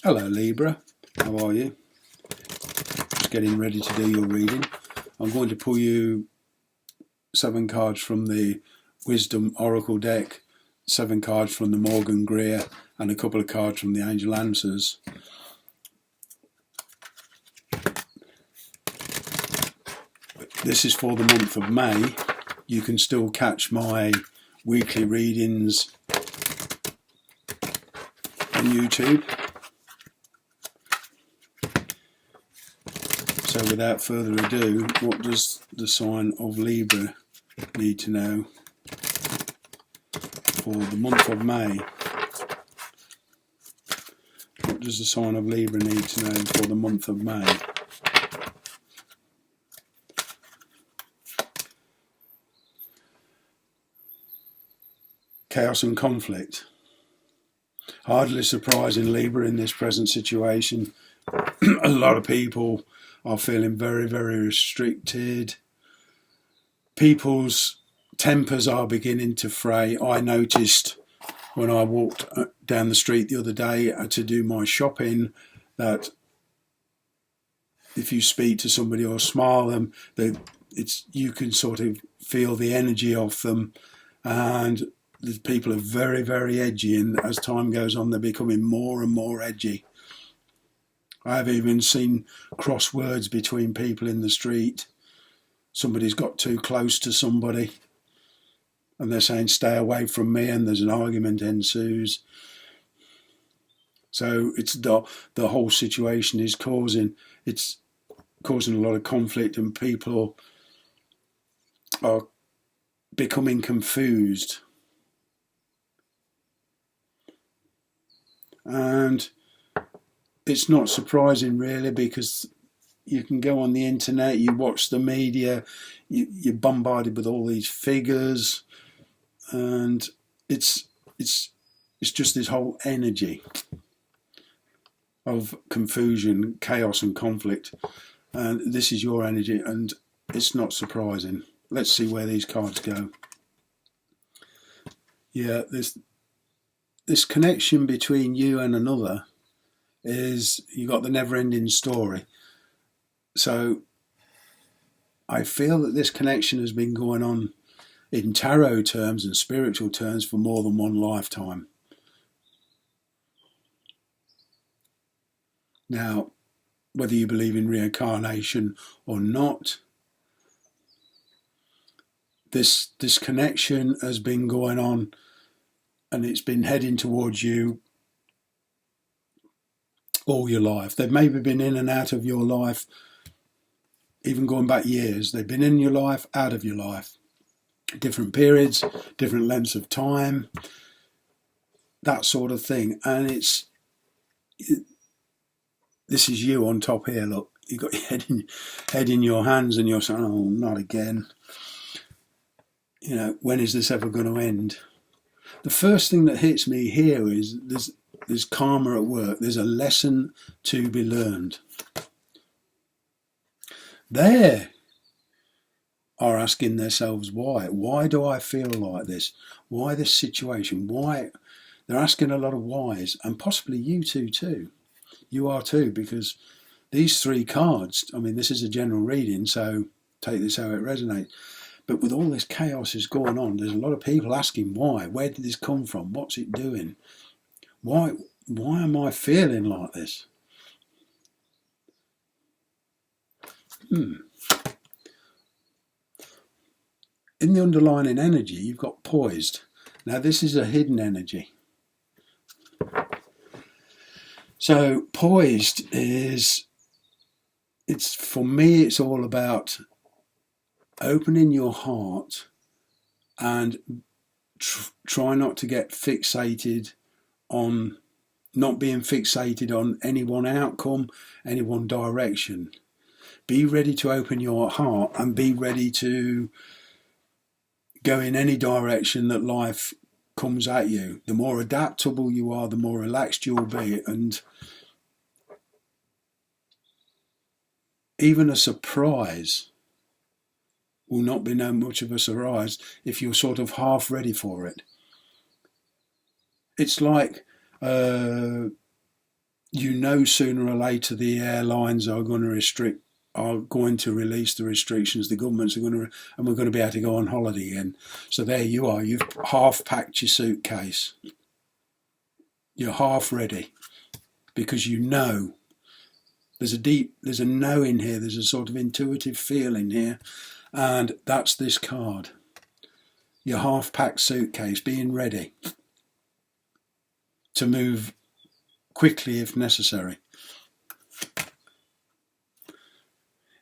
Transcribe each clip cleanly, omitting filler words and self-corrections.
Hello Libra, how are you? Just getting ready to do your reading. I'm going to pull you 7 cards from the Wisdom Oracle deck, 7 cards from the Morgan Greer, and a couple of cards from the Angel Answers. This is for the month of May. You can still catch my weekly readings on YouTube. So without further ado, what does the sign of Libra need to know for the month of May? What does the sign of Libra need to know for the month of May? Chaos and conflict. Hardly surprising, Libra, in this present situation. A lot of people are feeling very, very restricted. People's tempers are beginning to fray. I noticed when I walked down the street the other day to do my shopping that if you speak to somebody or smile them, you can sort of feel the energy of them, and the people are very, very edgy, and as time goes on they're becoming more and more edgy. I've even seen crosswords between people in the street. Somebody's got too close to somebody and they're saying stay away from me, and there's an argument ensues. So it's the whole situation is causing a lot of conflict, and people are becoming confused. And it's not surprising really, because you can go on the internet, you watch the media, you're bombarded with all these figures, and it's just this whole energy of confusion, chaos and conflict. And this is your energy, and it's not surprising. Let's see where these cards go. Yeah, this connection between you and another is, you got the never-ending story. So I feel that this connection has been going on in tarot terms and spiritual terms for more than one lifetime. Now, whether you believe in reincarnation or not, this connection has been going on, and it's been heading towards you all your life. They've maybe been in and out of your life, even going back years. They've been in your life, out of your life. Different periods, different lengths of time, that sort of thing. And this is you on top here, look. You've got your head in your hands, and you're saying, oh, not again. You know, when is this ever going to end? The first thing that hits me here is there's karma at work. There's a lesson to be learned. They are asking themselves why. Why do I feel like this? Why this situation? Why? They're asking a lot of whys, and possibly you too. You are too, because these 3 cards, I mean, this is a general reading, so take this how it resonates. But with all this chaos is going on, there's a lot of people asking why. Where did this come from? What's it doing? Why am I feeling like this? In the underlying energy, you've got poised. Now, this is a hidden energy. So poised for me, it's all about opening your heart and try not to get fixated on, not being fixated on any one outcome, any one direction. Be ready to open your heart and be ready to go in any direction that life comes at you. The more adaptable you are, the more relaxed you'll be, and even a surprise will not be no much of a surprise if you're sort of half ready for it. It's like you know sooner or later the airlines are going to release the restrictions. The governments are going to, and we're going to be able to go on holiday again. So there you are. You've half packed your suitcase. You're half ready because you know. There's a know in here. There's a sort of intuitive feeling here, and that's this card. Your half packed suitcase, being ready to move quickly if necessary.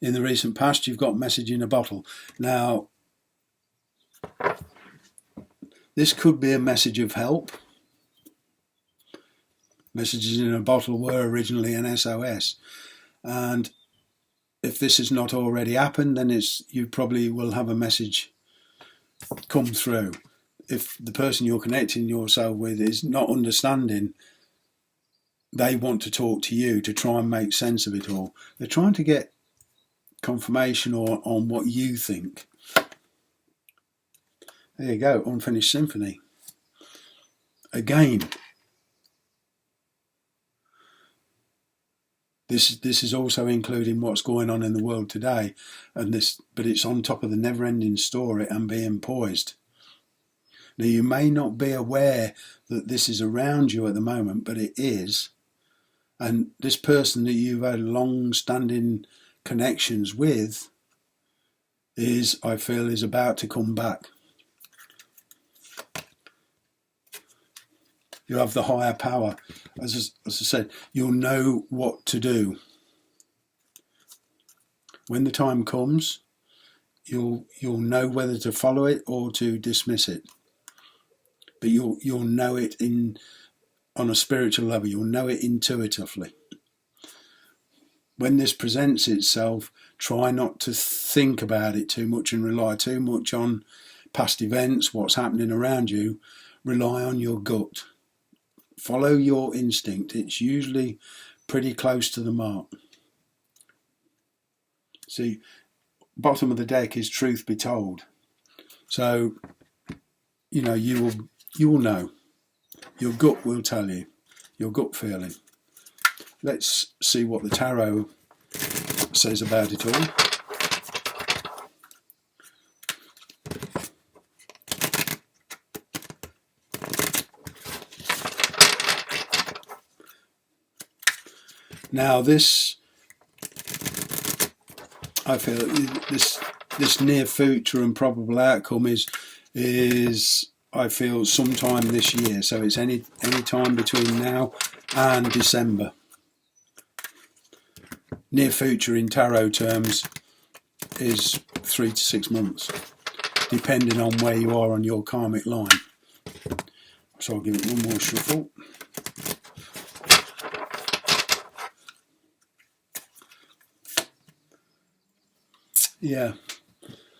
In the recent past, you've got message in a bottle. Now, this could be a message of help. Messages in a bottle were originally an SOS. And if this has not already happened, then you probably will have a message come through. If the person you're connecting yourself with is not understanding, they want to talk to you to try and make sense of it all. They're trying to get confirmation on what you think. There you go, Unfinished Symphony. Again, this is also including what's going on in the world today, but it's on top of the never-ending story and being poised. Now, you may not be aware that this is around you at the moment, but it is. And this person that you've had long-standing connections with I feel, is about to come back. You have the higher power. As I said, you'll know what to do. When the time comes, you'll know whether to follow it or to dismiss it. But you'll know it on a spiritual level. You'll know it intuitively. When this presents itself, try not to think about it too much and rely too much on past events, what's happening around you. Rely on your gut. Follow your instinct. It's usually pretty close to the mark. See, bottom of the deck is truth be told. So, you will know. Your gut will tell you. Your gut feeling. Let's see what the tarot says about it all. Now this, I feel this near future and probable outcome is I feel sometime this year. So it's any time between now and December. Near future in tarot terms is 3 to 6 months, depending on where you are on your karmic line. So I'll give it one more shuffle. Yeah,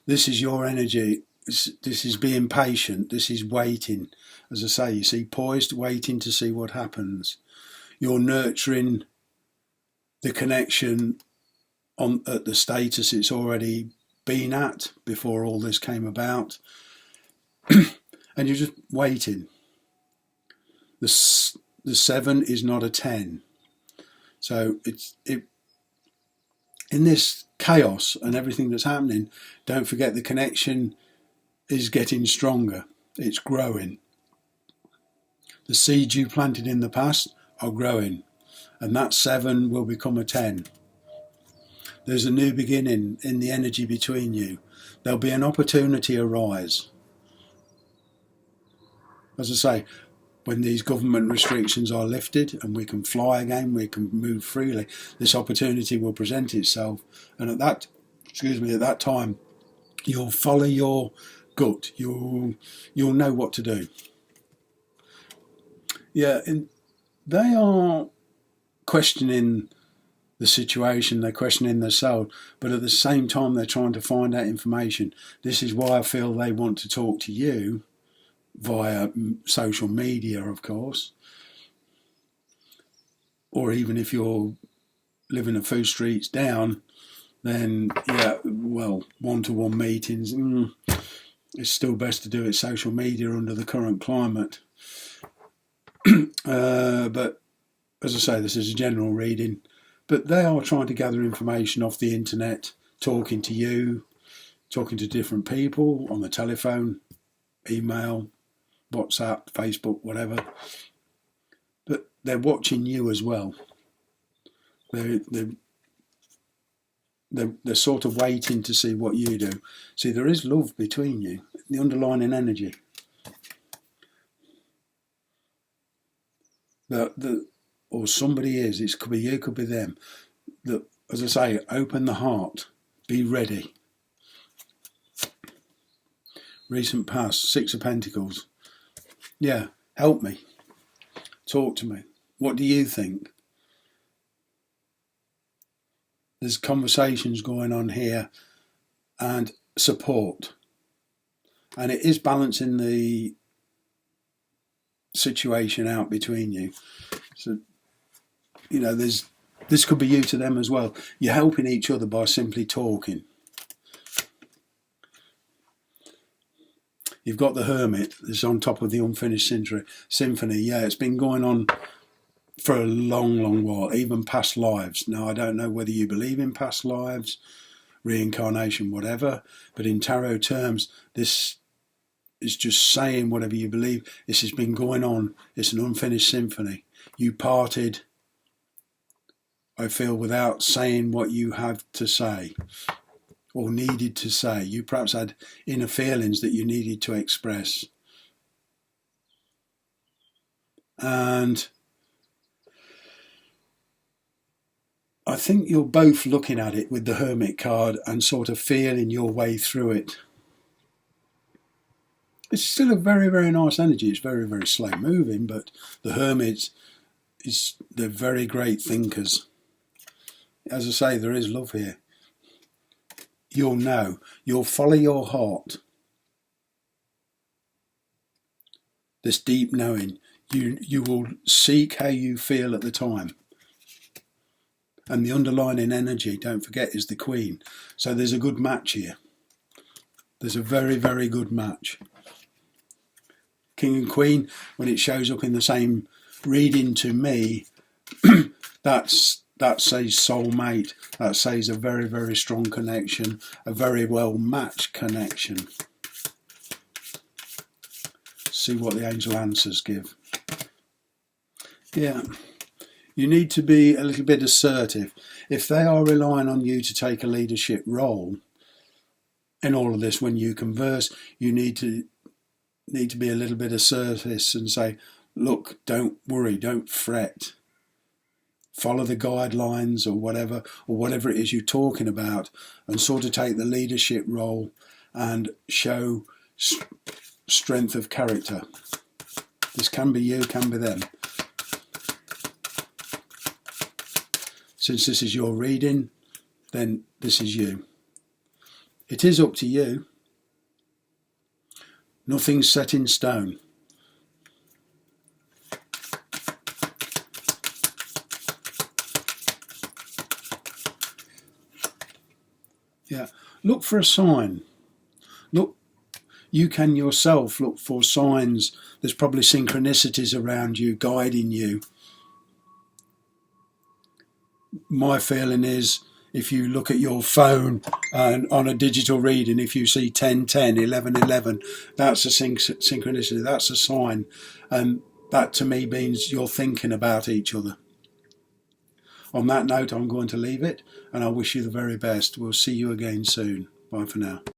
this is your energy. This is being patient. This is waiting. As I say, you see, poised, waiting to see what happens. You're nurturing the connection at the status it's already been at before all this came about. And you're just waiting. The 7 is not a 10. So in this chaos and everything that's happening, don't forget the connection is getting stronger. It's growing. The seeds you planted in the past are growing, and that 7 will become a 10. There's a new beginning in the energy between you. There'll be an opportunity arise. As I say, when these government restrictions are lifted and we can fly again, we can move freely, this opportunity will present itself. And at that time, you'll follow your gut. You'll know what to do. Yeah, and they are questioning the situation, they're questioning their soul, but at the same time they're trying to find out information. This is why I feel they want to talk to you via social media, of course, or even if you're living a few streets down, then yeah, well, one-to-one meetings, it's still best to do it social media under the current climate. But as I say, this is a general reading, but they are trying to gather information off the internet, talking to you, talking to different people on the telephone, email, WhatsApp, Facebook, whatever. But they're watching you as well. They're sort of waiting to see what you do. See, there is love between you, the underlying energy. Or somebody is, it could be you, could be them. That, as I say, open the heart, be ready. Recent past, Six of Pentacles. Yeah, help me. Talk to me. What do you think? There's conversations going on here and support. And it is balancing the situation out between you. So, you know, this could be you to them as well. You're helping each other by simply talking. You've got the Hermit that's on top of the unfinished symphony. Yeah, it's been going on for a long, long while, even past lives. Now, I don't know whether you believe in past lives, reincarnation, whatever, but in tarot terms, this is just saying whatever you believe. This has been going on. It's an unfinished symphony. You parted, I feel, without saying what you have to say or needed to say. You perhaps had inner feelings that you needed to express. And I think you're both looking at it with the Hermit card and sort of feeling your way through it. It's still a very, very nice energy. It's very, very slow moving, but the Hermits, they're very great thinkers. As I say, there is love here. You'll know. You'll follow your heart. This deep knowing. You will seek how you feel at the time. And the underlying energy, don't forget, is the Queen. So there's a good match here. There's a very, very good match. King and Queen, when it shows up in the same reading to me, that says soulmate. That says a very, very strong connection, a very well matched connection. See what the angel answers give. Yeah, you need to be a little bit assertive. If they are relying on you to take a leadership role in all of this, when you converse, you need to be a little bit assertive and say, look, don't worry, don't fret. Follow the guidelines or whatever it is you're talking about, and sort of take the leadership role and show strength of character. This can be you, can be them. Since this is your reading, then this is you. It is up to you. Nothing's set in stone. Yeah, look for a sign. Look, you can yourself look for signs. There's probably synchronicities around you, guiding you. My feeling is, if you look at your phone and on a digital reading, if you see 10, 10, 11, 11, that's a synchronicity, that's a sign. And that to me means you're thinking about each other. On that note, I'm going to leave it, and I wish you the very best. We'll see you again soon. Bye for now.